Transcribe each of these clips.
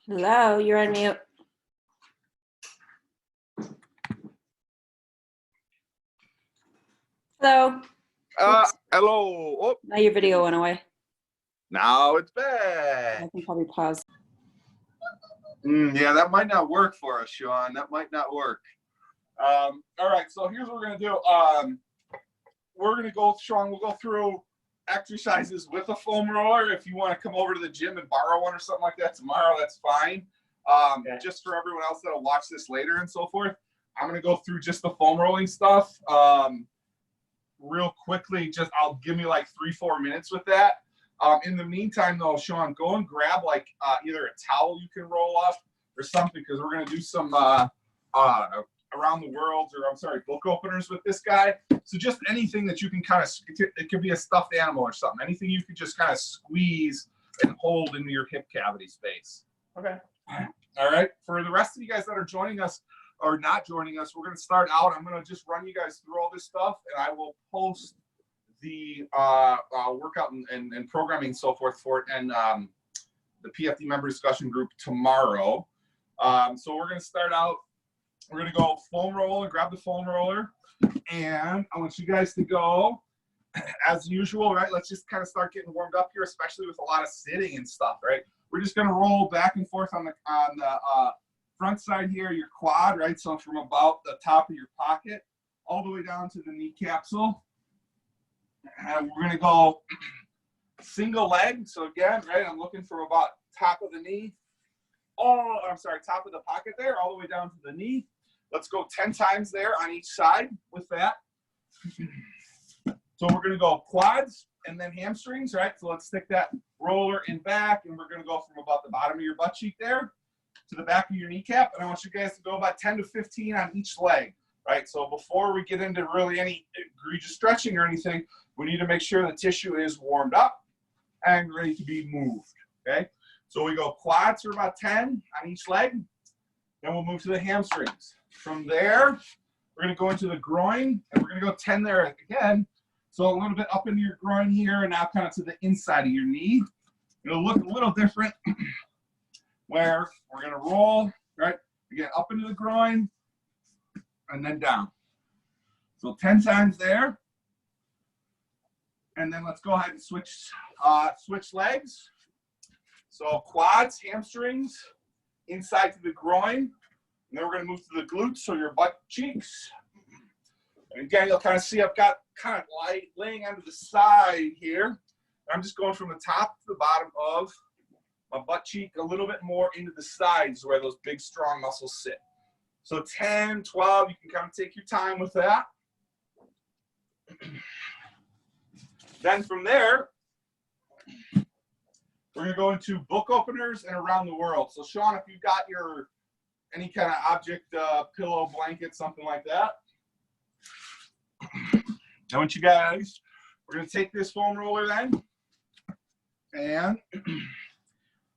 Hello, you're on mute. Hello. Hello. Oh, Now your video went away. now it's back. I can probably pause. Yeah, that might not work for us, Sean. That might not work. All right, so here's what we're going to do. We're going to go, Sean, we'll go through exercises with a foam roller. If you want to come over to the gym and borrow one or something like that tomorrow, that's fine. Okay. Just for everyone else that'll watch this later and so forth, I'm going to go through just the foam rolling stuff real quickly. Just I'll give me like 3-4 minutes with that. In the meantime, though, Sean, go and grab like either a towel you can roll off or something, because we're going to do some around the world, or I'm sorry, book openers with this guy. So just anything that you can kind of, it could be a stuffed animal or something, anything you could just kind of squeeze and hold into your hip cavity space. Okay. All right. For the rest of you guys that are joining us or not joining us, we're going to start out. I'm going to just run you guys through all this stuff, and I will post the workout and programming and so forth for it, and the PFD member discussion group tomorrow. So we're going to start out. We're going to go foam roller, grab the foam roller, and I want you guys to go as usual, right? Let's just kind of start getting warmed up here, especially with a lot of sitting and stuff, right? We're just going to roll back and forth on the front side here, your quad, right? So from about the top of your pocket all the way down to the knee capsule. And we're going to go single leg. So again, right, I'm looking from about top of the knee. Oh, I'm sorry, top of the pocket there, all the way down to the knee. Let's go 10 times there on each side with that. So we're going to go quads and then hamstrings, right? So let's stick that roller in back, and we're going to go from about the bottom of your butt cheek there to the back of your kneecap. And I want you guys to go about 10 to 15 on each leg, right? So before we get into really any egregious stretching or anything, we need to make sure the tissue is warmed up and ready to be moved, okay? So we go quads for about 10 on each leg. Then we'll move to the hamstrings. From there, we're going to go into the groin, and we're going to go 10 there again. So a little bit up into your groin here, and now kind of to the inside of your knee. It'll look a little different where we're going to roll, right? Again, up into the groin and then down. So 10 times there. And then let's go ahead and switch legs. So quads, hamstrings, inside to the groin. And then we're going to move to the glutes, so your butt cheeks. And again, you'll kind of see I've got kind of laying onto the side here. I'm just going from the top to the bottom of my butt cheek a little bit more into the sides where those big, strong muscles sit. So 10, 12, you can kind of take your time with that. Then from there, we're going to go into book openers and around the world. So Sean, if you've got your any kind of object, pillow, blanket, something like that. I want you guys, we're going to take this foam roller then, and we're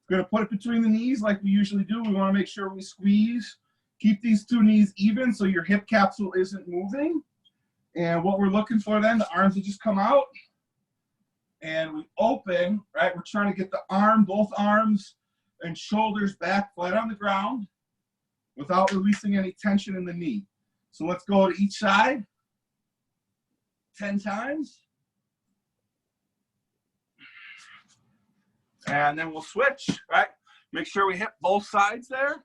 going to put it between the knees like we usually do. We want to make sure we squeeze. Keep these two knees even so your hip capsule isn't moving. And what we're looking for then, the arms will just come out. And we open, right? We're trying to get the arm, both arms and shoulders back flat on the ground without releasing any tension in the knee. So let's go to each side 10 times. And then we'll switch, right? Make sure we hit both sides there.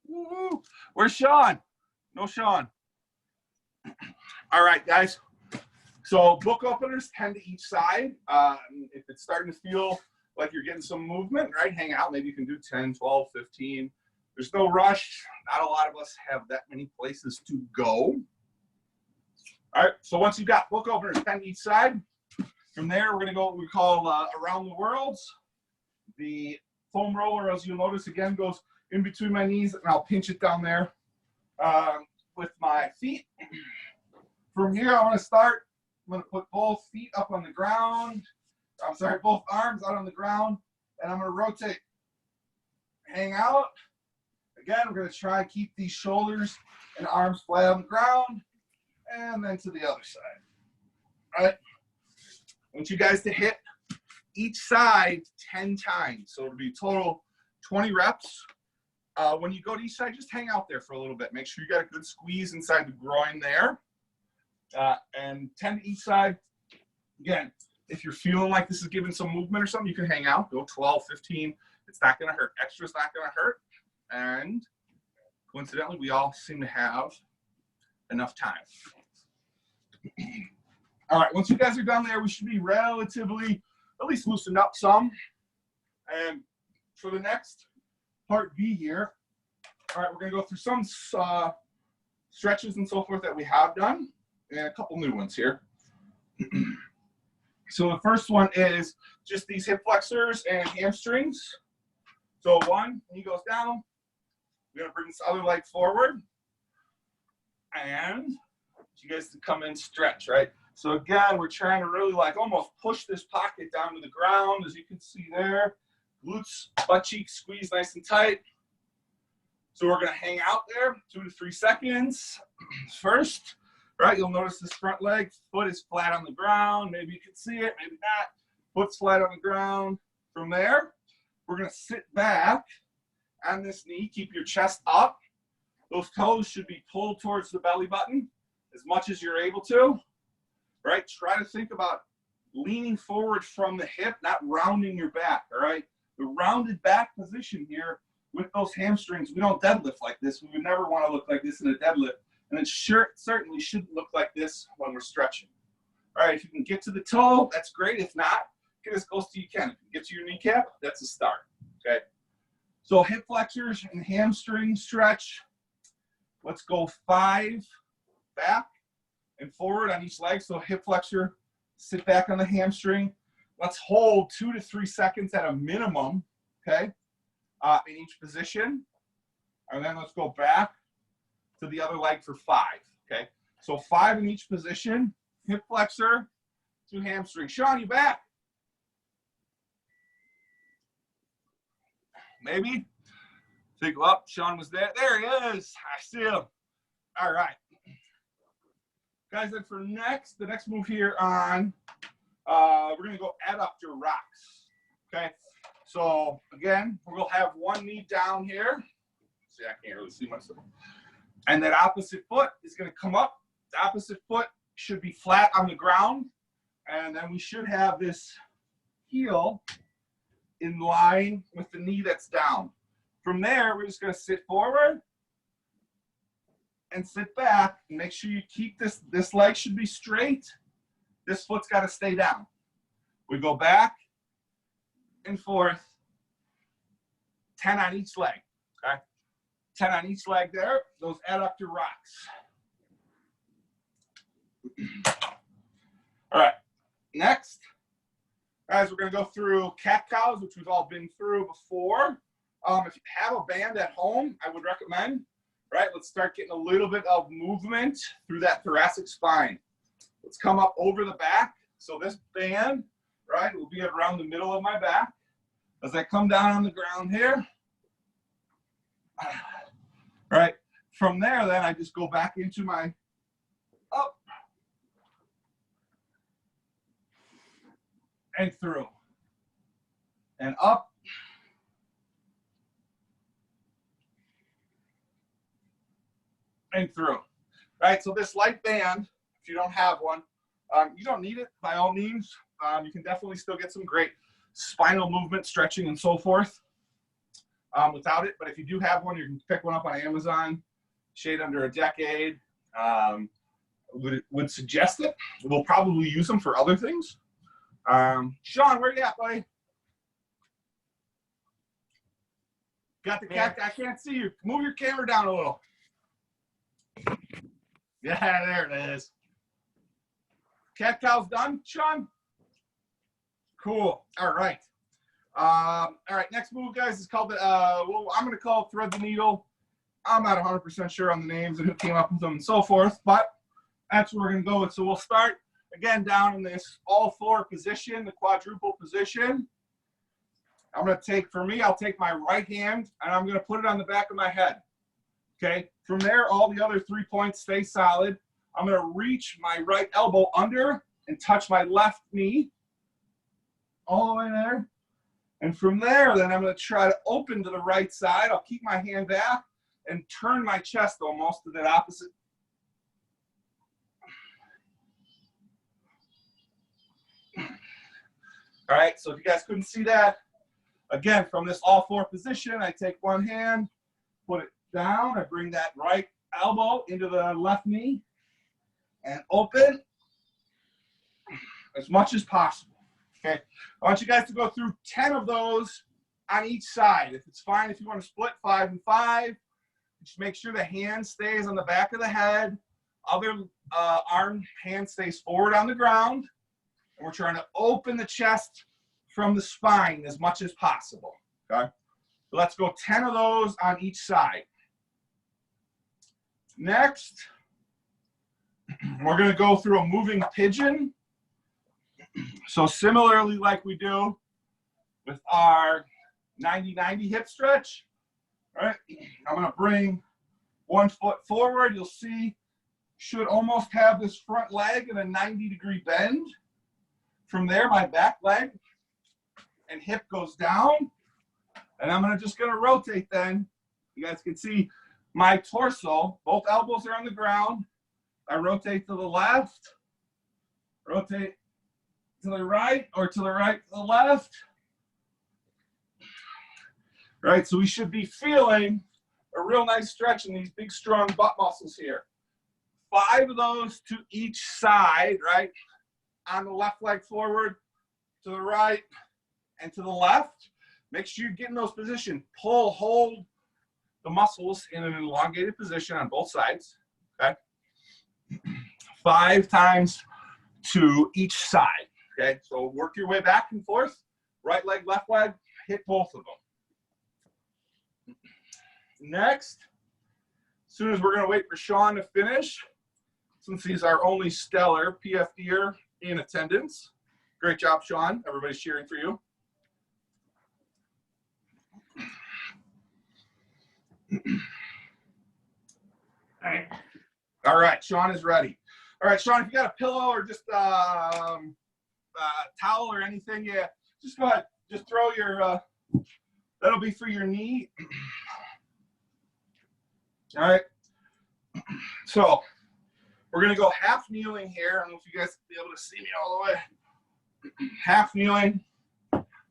Woo-hoo. Where's Sean? No Sean. All right, guys. So book openers 10 to each side. If it's starting to feel like you're getting some movement, right, hang out. Maybe you can do 10, 12, 15. There's no rush. Not a lot of us have that many places to go. All right, so once you've got book openers 10 to each side, from there we're going to go what we call around the world. The foam roller, as you'll notice, again, goes in between my knees, and I'll pinch it down there with my feet. From here, I want to start. I'm going to put both feet up on the ground. I'm sorry, both arms out on the ground, and I'm going to rotate. Hang out. Again, we're going to try and keep these shoulders and arms flat on the ground, and then to the other side. All right. I want you guys to hit each side 10 times. So it'll be total 20 reps. When you go to each side, just hang out there for a little bit. Make sure you got a good squeeze inside the groin there. And 10 to each side. Again, if you're feeling like this is giving some movement or something, you can hang out. Go 12, 15. It's not going to hurt. Extra's not going to hurt. And coincidentally, we all seem to have enough time. All right, once you guys are done there, we should be relatively at least loosened up some. And for the next part B here, all right, we're going to go through some stretches and so forth that we have done and a couple new ones here. So the first one is just these hip flexors and hamstrings. So one, knee goes down. We're going to bring this other leg forward. And you guys to come in, stretch, right? So again, we're trying to really like almost push this pocket down to the ground, as you can see there. Glutes, butt cheeks squeeze nice and tight. So we're going to hang out there 2 to 3 seconds. First, right, you'll notice this front leg, foot is flat on the ground. Maybe you can see it, maybe not. Foot's flat on the ground. From there, we're going to sit back on this knee. Keep your chest up. Those toes should be pulled towards the belly button as much as you're able to. Right? Try to think about leaning forward from the hip, not rounding your back. All right? The rounded back position here with those hamstrings, we don't deadlift like this. We would never want to look like this in a deadlift. And it certainly shouldn't look like this when we're stretching. All right, if you can get to the toe, that's great. If not, get as close to you can. If you get to your kneecap, that's a start. Okay? So hip flexors and hamstring stretch. Let's go 5 back and forward on each leg. So hip flexor, sit back on the hamstring. Let's hold 2 to 3 seconds at a minimum, okay, in each position. And then let's go back to the other leg for 5, okay? So 5 in each position, hip flexor to hamstring. Sean, you back? Maybe? Think, well, Sean was there. There he is. I see him. All right. Guys, then for the next move here on, we're going to go adductor rocks, okay? So, again, we're going to have one knee down here. See, I can't really see myself. And that opposite foot is going to come up. The opposite foot should be flat on the ground. And then we should have this heel in line with the knee that's down. From there, we're just going to sit forward and sit back and make sure you keep this leg should be straight. This foot's got to stay down. We go back and forth, 10 on each leg, okay? 10 on each leg there, those adductor rocks. All right, next, guys, we're going to go through cat-cows, which we've all been through before. If you have a band at home, I would recommend, right? Let's start getting a little bit of movement through that thoracic spine. Let's come up over the back. So this band, right, will be around the middle of my back. As I come down on the ground here, right? From there, then I just go back into my up and through and up and through, right? So this light band, if you don't have one, you don't need it by all means. You can definitely still get some great spinal movement, stretching, and so forth without it. But if you do have one, you can pick one up on Amazon. Shade under a decade. Would suggest it. We'll probably use them for other things. Sean, where you at, buddy? Got the cat? I can't see you. Move your camera down a little. Yeah, there it is. Cat-cow's done, Sean? Cool. All right. All right, next move, guys, is called the, well, I'm going to call it thread the needle. I'm not 100% sure on the names and who came up with them and so forth, but that's what we're going to go with. So we'll start, again, down in this all-four position, the quadruple position. I'm going to take, for me, I'll take my right hand, and I'm going to put it on the back of my head. Okay? From there, all the other 3 points stay solid. I'm going to reach my right elbow under and touch my left knee. all the way there. And from there, then I'm going to try to open to the right side. I'll keep my hand back and turn my chest almost to that opposite. All right, so if you guys couldn't see that, again, from this all four position, I take one hand, put it down, I bring that right elbow into the left knee, and open as much as possible. Okay, I want you guys to go through 10 of those on each side. If it's fine, if you want to split 5 and 5, just make sure the hand stays on the back of the head. Other arm hand stays forward on the ground. And we're trying to open the chest from the spine as much as possible. Okay, so let's go 10 of those on each side. Next, we're going to go through a moving pigeon. So similarly like we do with our 90-90 hip stretch, all right, I'm going to bring one foot forward. You'll see, should almost have this front leg in a 90-degree bend. From there, my back leg and hip goes down, and I'm just going to rotate then. You guys can see my torso, both elbows are on the ground. I rotate to the left, rotate to the right, or to the right, to the left. Right, so we should be feeling a real nice stretch in these big, strong butt muscles here. 5 of those to each side, right? On the left leg forward, to the right, and to the left. Make sure you're getting those positions. Pull, hold the muscles in an elongated position on both sides, okay? 5 times to each side, okay? So work your way back and forth. Right leg, left leg, hit both of them. Next, as soon as we're going to wait for Sean to finish, since he's our only stellar PFDer in attendance. Great job, Sean. Everybody's cheering for you. All right, Sean is ready. All right, Sean, if you got a pillow or just a towel or anything, yeah, just go ahead. Just throw your, that'll be for your knee. All right. So we're going to go half kneeling here. I don't know if you guys will be able to see me all the way. Half kneeling.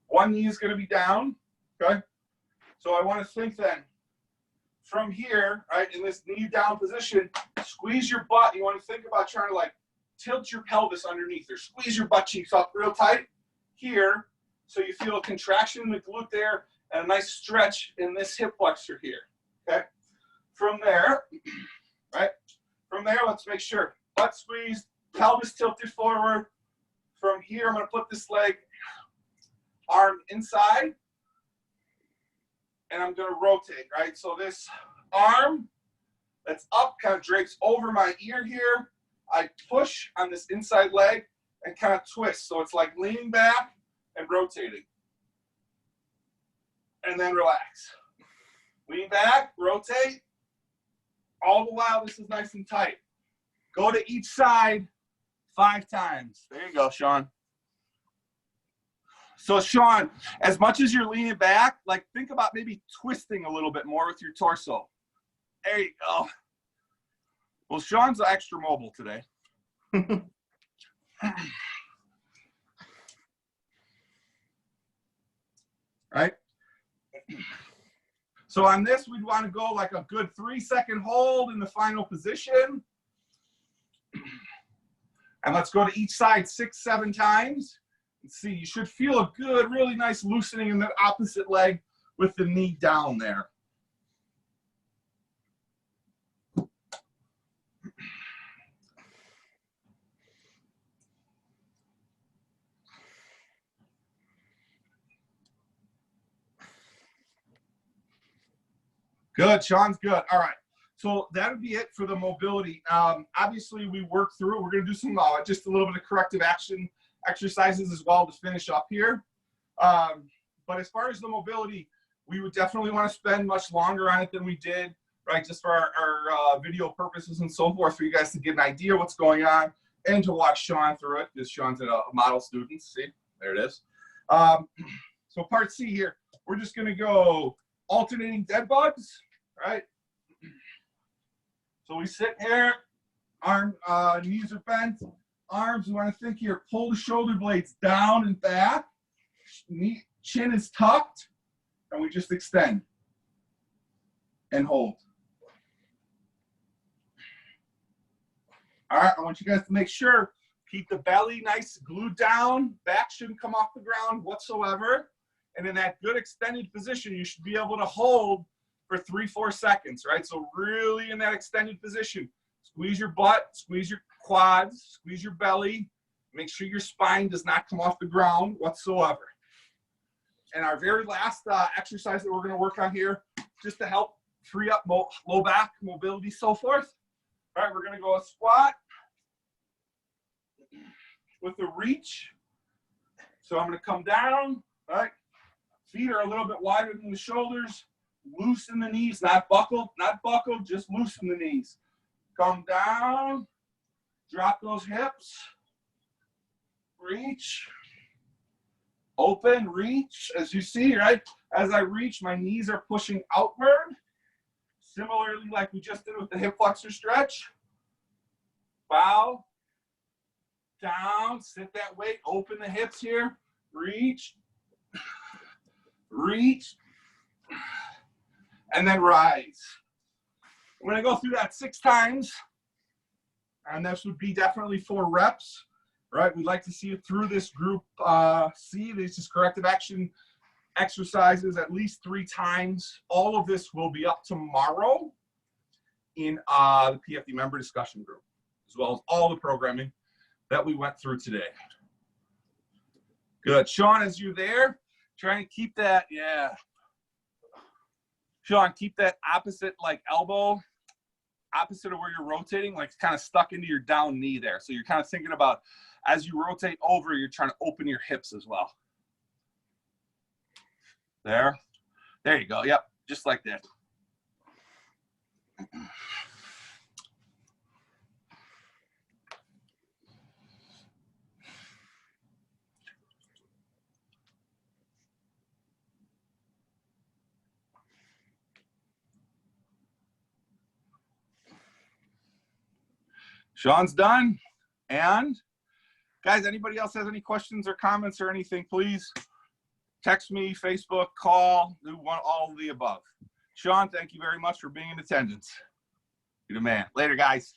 One knee is going to be down. Okay. So I want to think then from here, right, in this knee down position, squeeze your butt. You want to think about trying to like tilt your pelvis underneath or squeeze your butt cheeks up real tight here. So you feel a contraction in the glute there and a nice stretch in this hip flexor here. Okay. From there, right? From there, let's make sure butt squeezed, pelvis tilted forward. From here, I'm going to put this leg, arm inside, and I'm going to rotate, right? So this arm that's up kind of drapes over my ear here. I push on this inside leg and kind of twist. So it's like leaning back and rotating. And then relax. Lean back, rotate. All the while, this is nice and tight. Go to each side 5 times. There you go, Sean. So, Sean, as much as you're leaning back, like think about maybe twisting a little bit more with your torso. There you go. Well, Sean's extra mobile today. Right? So on this, we'd want to go like a good 3-second hold in the final position. And let's go to each side 6-7 times. And see, you should feel a good, really nice loosening in the opposite leg with the knee down there. Good, Sean's good. All right, so that would be it for the mobility. Obviously, we worked through. We're going to do some just a little bit of corrective action exercises as well to finish up here. But as far as the mobility, we would definitely want to spend much longer on it than we did, right? Just for our video purposes and so forth, for you guys to get an idea what's going on and to watch Sean through it, because Sean's a model student. See, there it is. So part C here, we're just going to go alternating dead bugs, right? So we sit here, knees are bent, arms, we want to think here, pull the shoulder blades down and back, chin is tucked, and we just extend and hold. All right, I want you guys to make sure, keep the belly nice, glued down, back shouldn't come off the ground whatsoever. And in that good extended position, you should be able to hold for 3-4 seconds, right? So really in that extended position, squeeze your butt, squeeze your quads, squeeze your belly, make sure your spine does not come off the ground whatsoever. And our very last exercise that we're going to work on here, just to help free up low back, mobility, so forth. All right, we're going to go a squat with a reach. So I'm going to come down, all right? Feet are a little bit wider than the shoulders. Loosen the knees, not buckled, just loosen the knees. Come down, drop those hips, reach, open, reach. As you see, right? As I reach, my knees are pushing outward. Similarly, like we just did with the hip flexor stretch. Bow, down, sit that weight, open the hips here, reach, reach, and then rise. I'm going to go through that 6 times, and this would be definitely 4 reps, right? We'd like to see it through this group C. This is corrective action exercises at least 3 times. All of this will be up tomorrow in the PFD member discussion group, as well as all the programming that we went through today. Good. Sean, as you're there, try and keep that, yeah. Sean, keep that opposite like elbow, opposite of where you're rotating, like kind of stuck into your down knee there. So you're kind of thinking about as you rotate over, you're trying to open your hips as well. There you go. Yep, just like that. Sean's done. And guys, anybody else has any questions or comments or anything, please text me, Facebook, call, do all of the above. Sean, thank you very much for being in attendance. You're the man. Later, guys.